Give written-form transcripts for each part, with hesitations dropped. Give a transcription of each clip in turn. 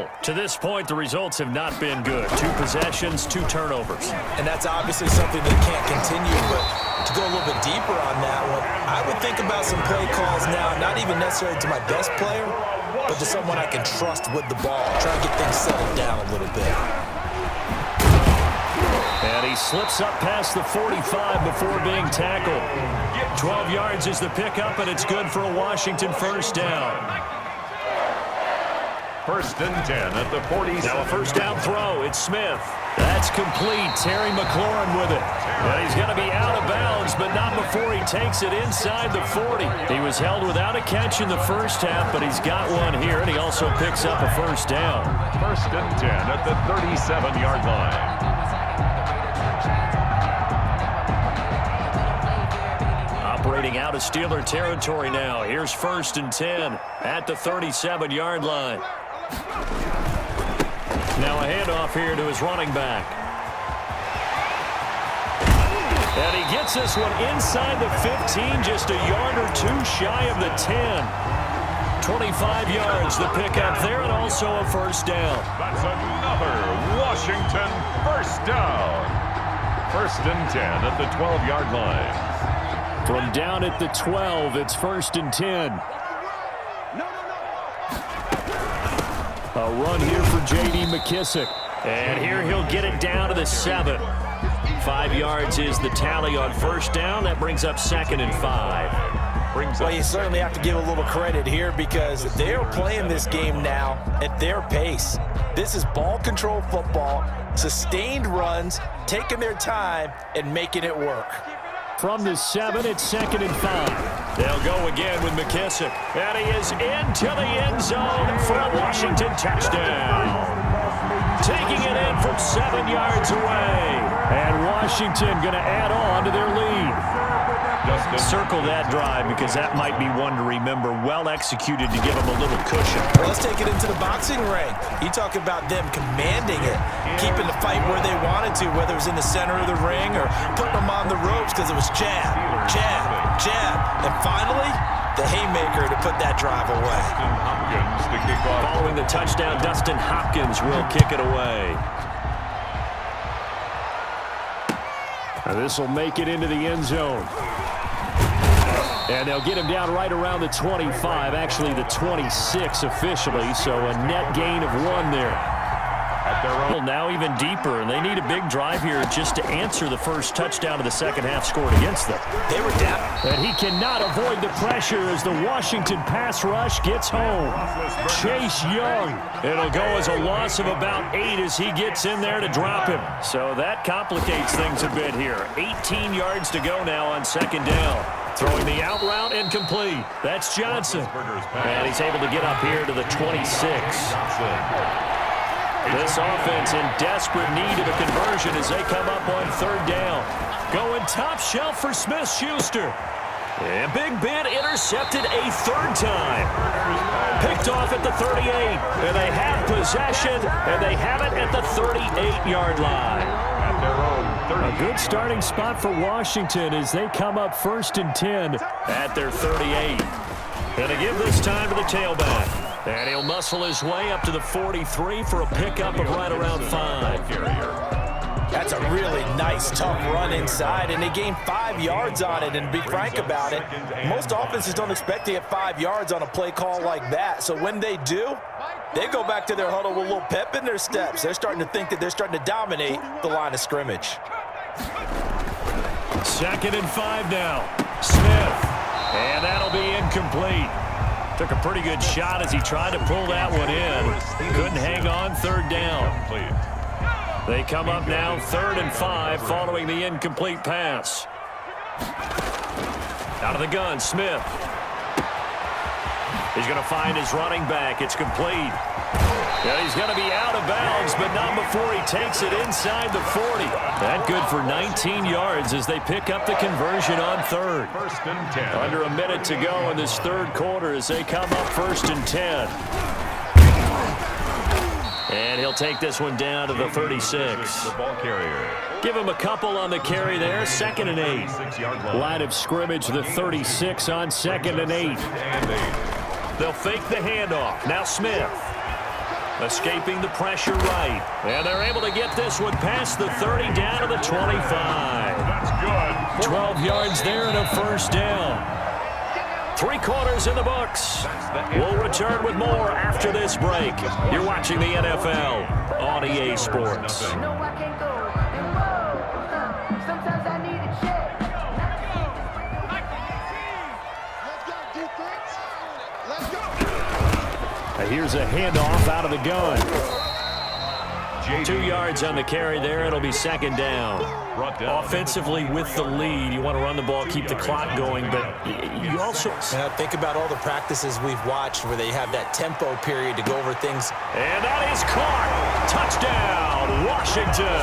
tackle. To this point, the results have not been good. 2 possessions, 2 turnovers. And that's obviously something that can't continue, but to go a little bit deeper on that one, I would think about some play calls now, not even necessarily to my best player, but to someone I can trust with the ball. Try to get things settled down a little bit. And he slips up past the 45 before being tackled. 12 yards is the pickup, and it's good for a Washington first down. 1st and 10 at the 47. Now a first down throw. It's Smith. That's complete. Terry McLaurin with it. And he's going to be out of bounds, but not before he takes it inside the 40. He was held without a catch in the first half, but he's got one here, and he also picks up a first down. 1st and 10 at the 37-yard line. Operating out of Steeler territory now. Here's 1st and 10 at the 37-yard line. Now a handoff here to his running back. And he gets this one inside the 15, just a yard or 2 shy of the 10. 25 yards, the pickup there, and also a first down. That's another Washington first down. 1st and 10 at the 12-yard line. From down at the 12, it's 1st and 10. A run here for J.D. McKissick. And here he'll get it down to the 7. 5 yards is the tally on first down. That brings up 2nd and 5. Well, you certainly have to give a little credit here because they're playing this game now at their pace. This is ball control football, sustained runs, taking their time, and making it work. From the 7, it's 2nd and 5. They'll go again with McKissick. And he is into the end zone for a Washington touchdown. Taking it in from 7 yards away. And Washington going to add on to their lead. Circle that drive because that might be one to remember. Well executed to give them a little cushion. Well, let's take it into the boxing ring. You talk about them commanding it, keeping the fight where they wanted to, whether it was in the center of the ring or putting them on the ropes because it was jab, jab, jab. And finally, the haymaker to put that drive away. Following the touchdown, Dustin Hopkins will kick it away. This will make it into the end zone. And they'll get him down right around the 25, actually the 26 officially, so a net gain of 1 there. Now even deeper, and they need a big drive here just to answer the first touchdown of the second half scored against them. They were down. And he cannot avoid the pressure as the Washington pass rush gets home. Chase Young. It'll go as a loss of about 8 as he gets in there to drop him. So that complicates things a bit here. 18 yards to go now on 2nd down. Throwing the out route incomplete. That's Johnson. And he's able to get up here to the 26. This offense in desperate need of a conversion as they come up on 3rd down. Going top shelf for Smith-Schuster. And Big Ben intercepted a 3rd time. Picked off at the 38. And they have possession, and they have it at the 38-yard line. A good starting spot for Washington as they come up 1st and 10 at their 38. And to give this time to the tailback. And he'll muscle his way up to the 43 for a pickup of right around 5. That's a really nice, tough run inside, and they gained 5 yards on it. And to be frank about it, most offenses don't expect to get 5 yards on a play call like that. So when they do, they go back to their huddle with a little pep in their steps. They're starting to think that they're starting to dominate the line of scrimmage. 2nd and 5 now. Smith. And that'll be incomplete. Took a pretty good shot as he tried to pull that one in. Couldn't hang on. 3rd down. They come up now 3rd and 5 following the incomplete pass. Out of the gun, Smith. He's going to find his running back. It's complete. Yeah, he's going to be out of bounds, but not before he takes it inside the 40. That good for 19 yards as they pick up the conversion on 3rd. 1st and 10. Under a minute to go in this 3rd quarter as they come up 1st and 10. And he'll take this one down to the 36. The ball carrier. Give him a couple on the carry there. 2nd and 8. Line of scrimmage, the 36 on 2nd and 8. They'll fake the handoff. Now Smith. Escaping the pressure right. And they're able to get this one past the 30 down to the 25. That's good. 12 yards there and a first down. 3 quarters in the books. We'll return with more after this break. You're watching the NFL on EA Sports. Here's a handoff out of the gun. 2 yards on the carry there. It'll be second down. Offensively with the lead, you want to run the ball, keep the clock going, but you also... think about all the practices we've watched where they have that tempo period to go over things. And that is caught. Touchdown, Washington.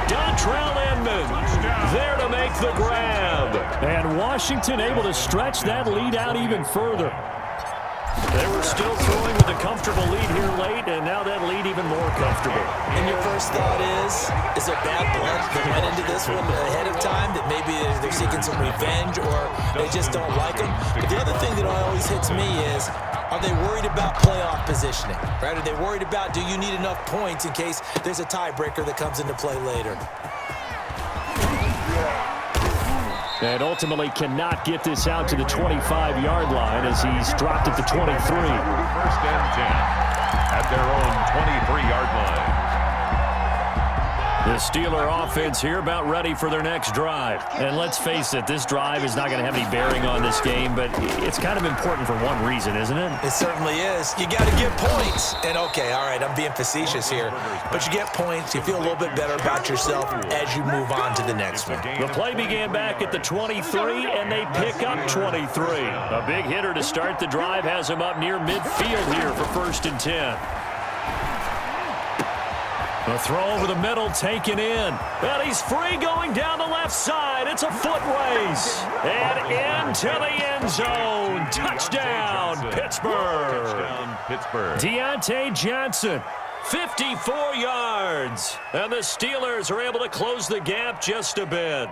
Dontrell Inman there to make the grab. And Washington able to stretch that lead out even further. They were still throwing with a comfortable lead here late, and now that lead even more comfortable. And your first thought is there bad blood that went into this one ahead of time, that maybe they're seeking some revenge or they just don't like them? But the other thing that always hits me is, are they worried about playoff positioning? Right? Are they worried about, do you need enough points in case there's a tiebreaker that comes into play later? And ultimately cannot get this out to the 25-yard line as he's dropped at the 23. First and 10 at their own 23-yard line. The Steeler offense here about ready for their next drive. And let's face it, this drive is not going to have any bearing on this game, but it's kind of important for one reason, isn't it? It certainly is. You got to get points. And okay, all right, I'm being facetious here, but you get points, you feel a little bit better about yourself as you move on to the next one. The play began back at the 23, and they pick up 23. A big hitter to start the drive has him up near midfield here for first and 10. The throw over the middle, taken in. And he's free going down the left side. It's a foot race. And into the end zone. Touchdown, Pittsburgh. Touchdown, Pittsburgh. Deontay Johnson, 54 yards. And the Steelers are able to close the gap just a bit.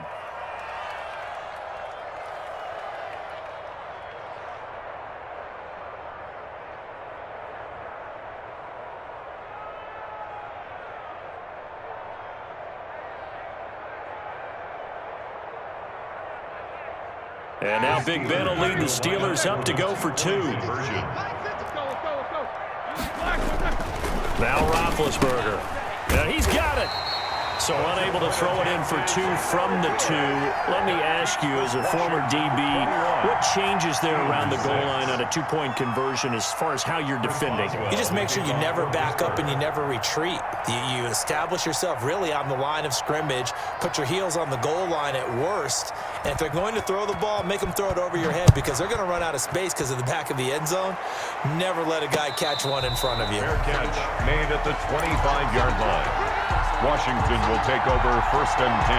And now Big Ben will lead the Steelers up to go for 2. Now Roethlisberger. Now he's got it. So unable to throw it in for 2 from the 2. Let me ask you, as a former DB, what changes there around the goal line on a 2-point conversion as far as how you're defending? You just make sure you never back up and you never retreat. You establish yourself really on the line of scrimmage, put your heels on the goal line at worst, and if they're going to throw the ball, make them throw it over your head because they're going to run out of space because of the back of the end zone. Never let a guy catch one in front of you. Fair catch made at the 25-yard line. Washington will take over first and 10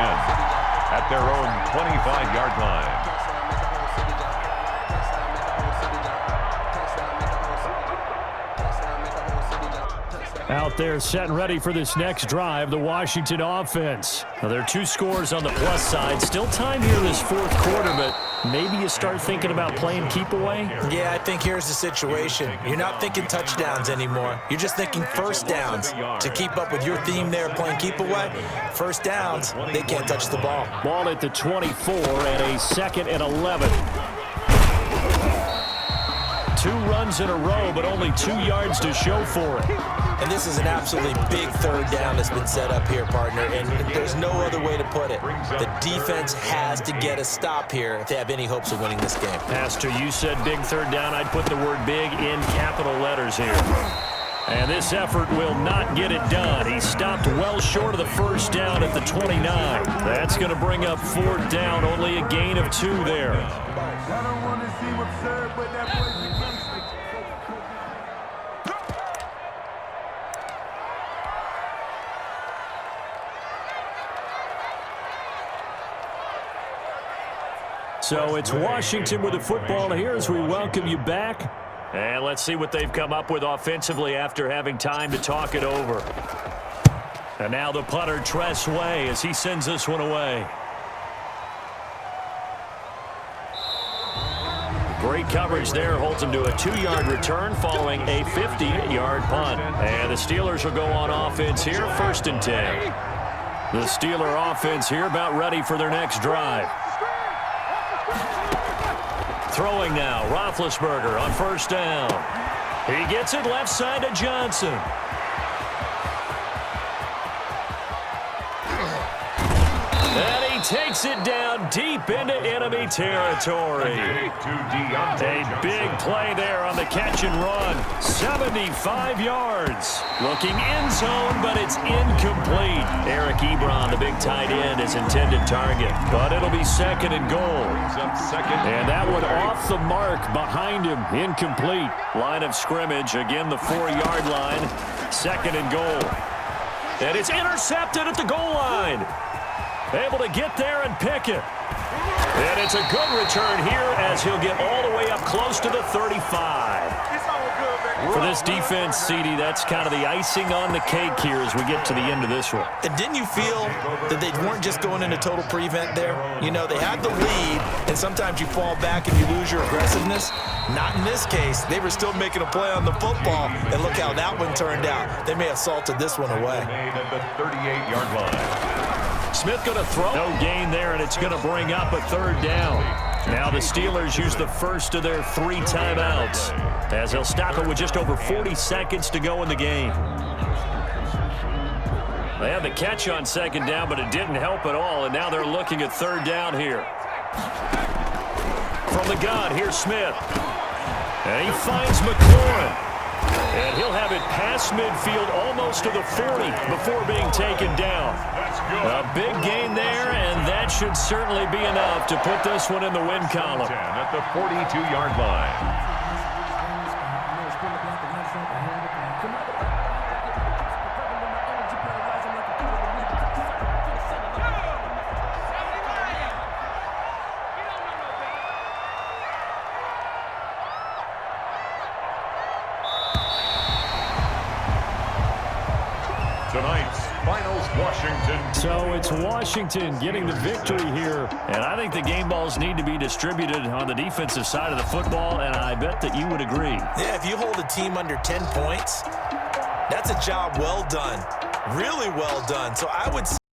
at their own 25-yard line. Out there set and ready for this next drive, the Washington offense. Now, there are 2 scores on the plus side. Still time here in this fourth quarter, but maybe you start thinking about playing keep away? Yeah, I think here's the situation. You're not thinking touchdowns anymore. You're just thinking first downs. To keep up with your theme there, playing keep away, first downs, they can't touch the ball. Ball at the 24 and a 2nd and 11. 2 runs in a row, but only 2 yards to show for it. And this is an absolutely big third down that's been set up here, partner, and there's no other way to put it. The defense has to get a stop here if they have any hopes of winning this game. Pastor, you said big third down. I'd put the word big in capital letters here. And this effort will not get it done. He stopped well short of the first down at the 29. That's going to bring up 4th down, only a gain of 2 there. I don't want to see what's served, but that boy's So it's Washington with the football here as we welcome you back. And let's see what they've come up with offensively after having time to talk it over. And now the punter, Tress Way, as he sends this one away. Great coverage there. Holds him to a 2-yard return following a 50-yard punt. And the Steelers will go on offense here, 1st and 10. The Steeler offense here about ready for their next drive. Throwing now, Roethlisberger on 1st down. He gets it left side to Johnson. And he takes it down deep into enemy territory. A big play there on the catch and run. 75 yards. Looking end zone, but it's incomplete. Eric Ebron, the big tight end, is intended target. But it'll be 2nd and goal. And that one off the mark behind him. Incomplete. Line of scrimmage. Again, the 4-yard line. 2nd and goal. And it's intercepted at the goal line. Able to get there and pick it. And it's a good return here as he'll get all the way up close to the 35. For this defense, CD, that's kind of the icing on the cake here as we get to the end of this one. And didn't you feel that they weren't just going into total prevent there? You know, they had the lead, and sometimes you fall back and you lose your aggressiveness. Not in this case. They were still making a play on the football, and look how that one turned out. They may have salted this one away. At the 38-yard line. Smith going to throw. No gain there, and it's going to bring up a 3rd down. Now the Steelers use the first of their 3 timeouts as they'll stop it with just over 40 seconds to go in the game. They had the catch on 2nd down, but it didn't help at all, and now they're looking at 3rd down here. From the gun, here's Smith. And he finds McLaurin. And he'll have it past midfield almost to the 40 before being taken down. A big gain there, and that should certainly be enough to put this one in the win column. At the 42-yard line. Tonight's finals, Washington. So it's Washington getting the victory here. And I think the game balls need to be distributed on the defensive side of the football, and I bet that you would agree. Yeah, if you hold a team under 10 points, that's a job well done. Really well done. So I would say